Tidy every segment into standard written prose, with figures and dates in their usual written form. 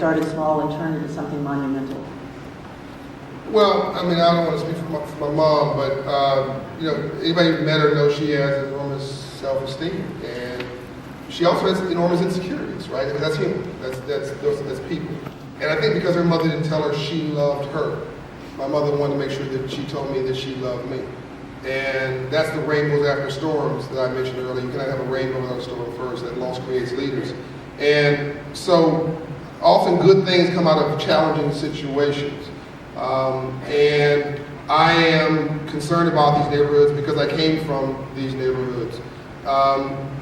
started small and turned into something monumental? Well, I mean, I don't want to speak for my mom, but anybody who met her knows she has enormous self-esteem, and she also has enormous insecurities, right? I mean, that's human. That's people. And I think because her mother didn't tell her she loved her, my mother wanted to make sure that she told me that she loved me. And that's the rainbows after storms that I mentioned earlier. You cannot have a rainbow without a storm first. That loss creates leaders. And so often good things come out of challenging situations. And I am concerned about these neighborhoods because I came from these neighborhoods.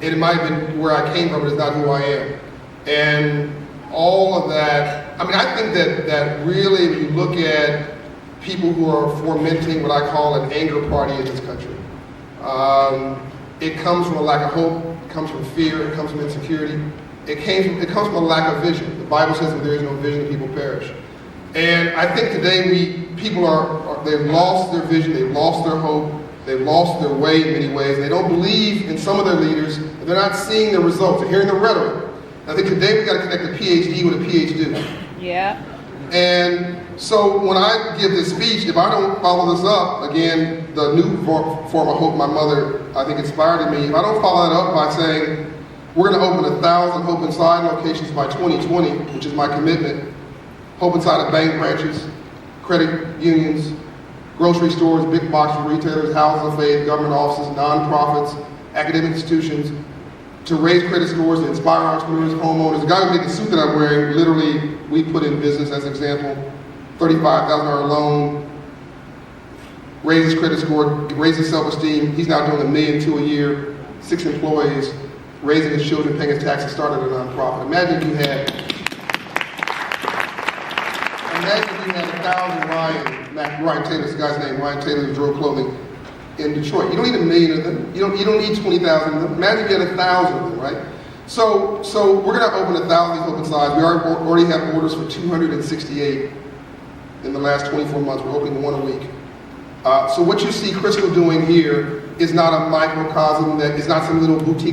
It might have been where I came from, but it's not who I am. And all of that, I mean, I think that really when you look at people who are fomenting what I call an anger party in this country, it comes from a lack of hope, it comes from fear, it comes from insecurity, it comes from a lack of vision. The Bible says that there is no vision, people perish. And I think today people they've lost their vision, they've lost their hope, they've lost their way in many ways. They don't believe in some of their leaders, and they're not seeing the results. They're hearing the rhetoric. I think today we've got to connect a PhD with a PhD. Yeah. And so when I give this speech, if I don't follow this up, again, the new form of hope my mother, I think, inspired in me, if I don't follow that up by saying, we're going to open 1,000 Hope Inside locations by 2020, which is my commitment, Hope Inside of bank branches, credit unions, grocery stores, big box retailers, houses of faith, government offices, nonprofits, academic institutions, to raise credit scores, to inspire entrepreneurs, homeowners. The guy who made the suit that I'm wearing, literally, we put in business as an example, $35,000 loan, raises credit score, raises self-esteem. He's now doing $1.2 million a year, 6 employees, raising his children, paying his taxes, started a nonprofit. Imagine if you had 1,000 Ryan Taylor's the guy's name, Ryan Taylor, who drove clothing in Detroit. You don't need 1 million of them. You don't need 20,000 of them. Imagine if you had 1,000 of them, right? So we're going to open 1,000 of these open sides. We already have orders for 268 in the last 24 months. We're opening 1 a week. So what you see Crystal doing here is not a microcosm, that is not some little boutique